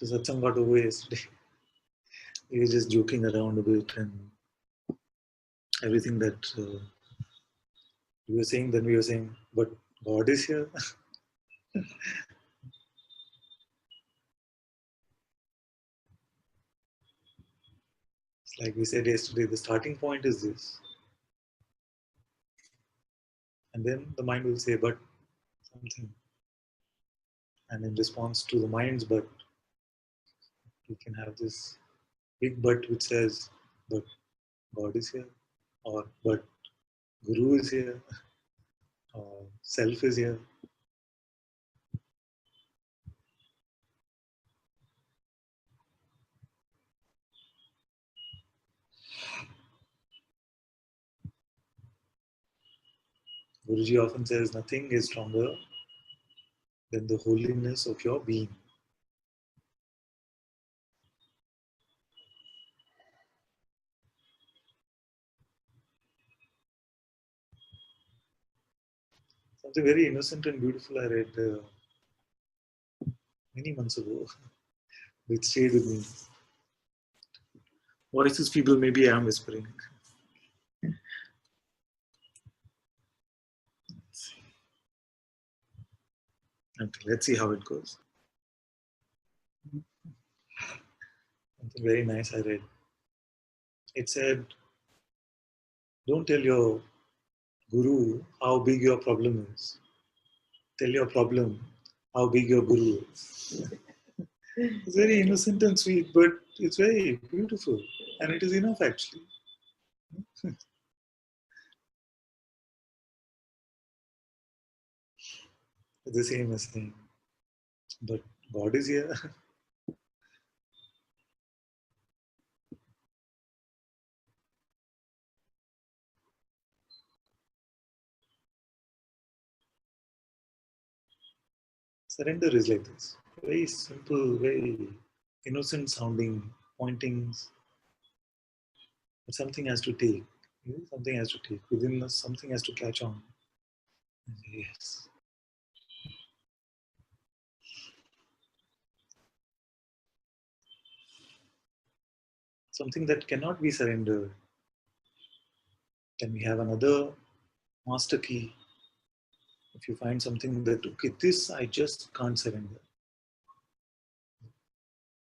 The Satsang got over yesterday. We were just joking around a bit and everything that we were saying, then we were saying, but God is here. It's like we said yesterday, the starting point is this. And then the mind will say, but something. And in response to the mind's but, you can have this big but which says, but God is here, or but Guru is here, or self is here. Guruji often says, nothing is stronger than the holiness of your being. Something very innocent and beautiful I read many months ago, which stayed with me. Voice is feeble, maybe I am whispering. Okay, let's see how it goes. Something very nice I read. It said, don't tell your guru how big your problem is. Tell your problem how big your guru is. It's very innocent and sweet, but it's very beautiful. And it is enough actually. It's the same as saying, but God is here. Surrender is like this. Very simple, very innocent sounding pointings. But something has to take. Something has to take. Within us, something has to catch on. Yes. Something that cannot be surrendered. Then we have another master key. If you find something that, okay, this I just can't surrender,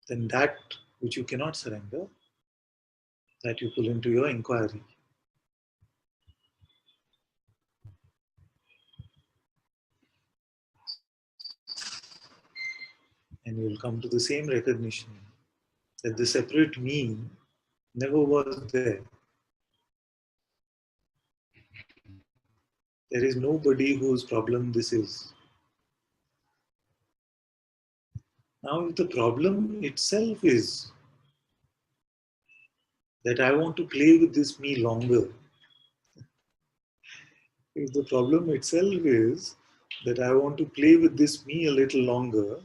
then that which you cannot surrender, that you pull into your inquiry. And you will come to the same recognition that the separate me never was there. There is nobody whose problem this is. Now, if the problem itself is that I want to play with this me longer, if the problem itself is that I want to play with this me a little longer,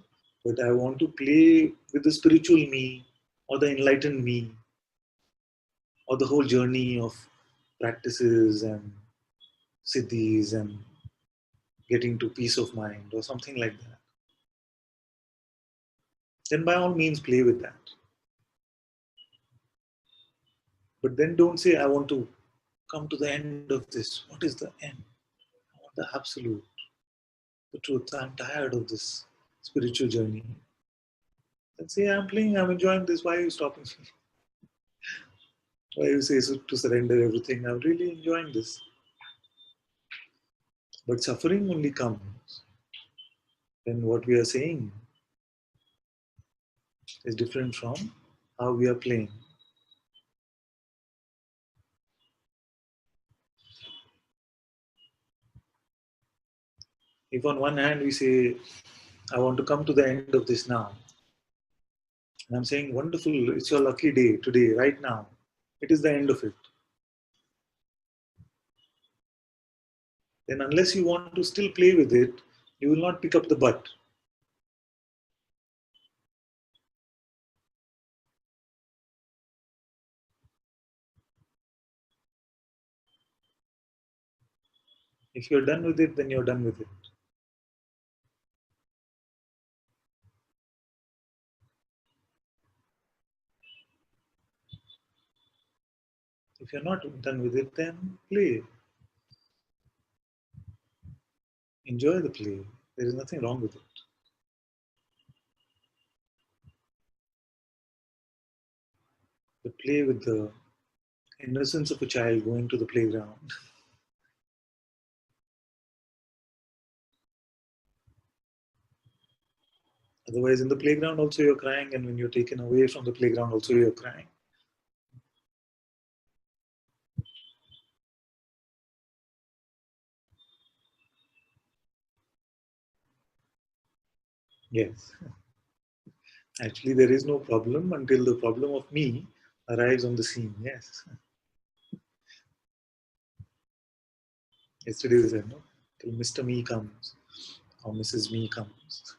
but I want to play with the spiritual me or the enlightened me or the whole journey of practices and siddhis and getting to peace of mind or something like that, then by all means play with that. But then don't say, I want to come to the end of this. What is the end? I want the absolute, the truth. I'm tired of this spiritual journey. Then say, I'm playing, I'm enjoying this. Why are you stopping me? Why you say so to surrender everything? I'm really enjoying this. But suffering only comes when what we are saying is different from how we are playing. If on one hand we say, I want to come to the end of this now, and I'm saying, wonderful, it's your lucky day today, right now. It is the end of it. Then unless you want to still play with it, you will not pick up the butt. If you're done with it, then you're done with it. If you're not done with it, then play. Enjoy the play. There is nothing wrong with it. But play with the innocence of a child going to the playground. Otherwise, in the playground also you're crying, and when you're taken away from the playground also you're crying. Yes. Actually, there is no problem until the problem of me arrives on the scene. Yes. Yesterday we said, no? Till Mr. Me comes or Mrs. Me comes.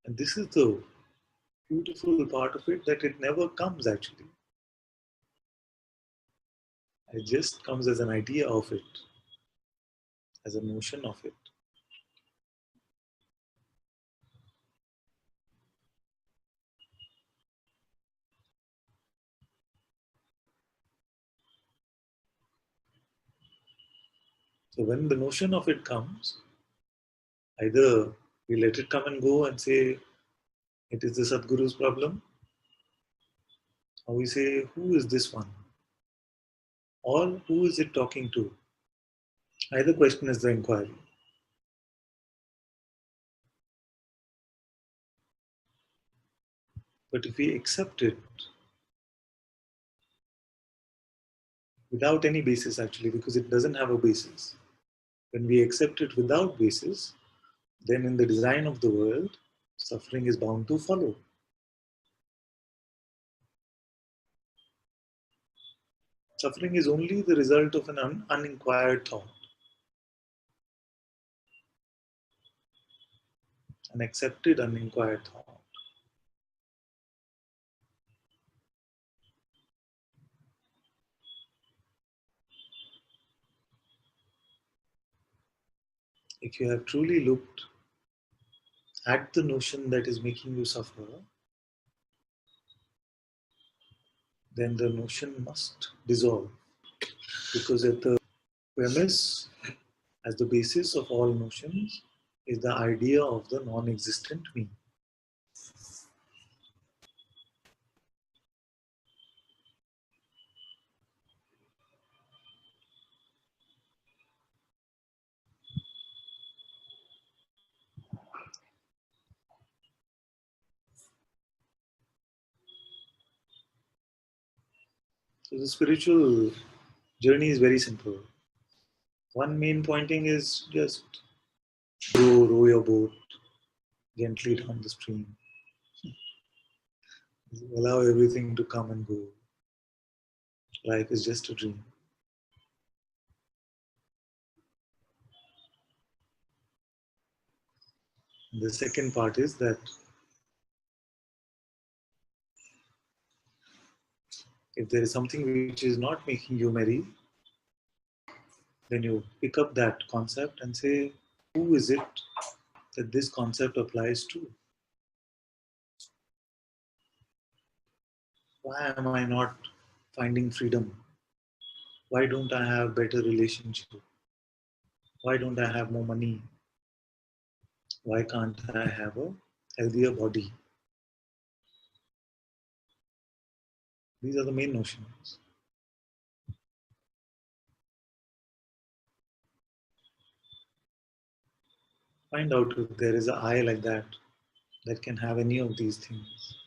And this is the beautiful part of it, that it never comes actually. It just comes as an idea of it, as a notion of it. So when the notion of it comes, either we let it come and go and say it is the Sadguru's problem, or we say, who is this one? Or who is it talking to? Either question is the inquiry. But if we accept it without any basis, actually, because it doesn't have a basis, when we accept it without basis, then in the design of the world, suffering is bound to follow. Suffering is only the result of an uninquired thought, an accepted uninquired thought. If you have truly looked at the notion that is making you suffer, then the notion must dissolve, because at the premise, as the basis of all notions, is the idea of the non-existent me. So the spiritual journey is very simple. One main pointing is just row your boat gently down the stream. Allow everything to come and go. Life is just a dream. And the second part is that if there is something which is not making you merry, then you pick up that concept and say, who is it that this concept applies to? Why am I not finding freedom? Why don't I have better relationship? Why don't I have more money? Why can't I have a healthier body? These are the main notions. Find out if there is an I like that can have any of these things.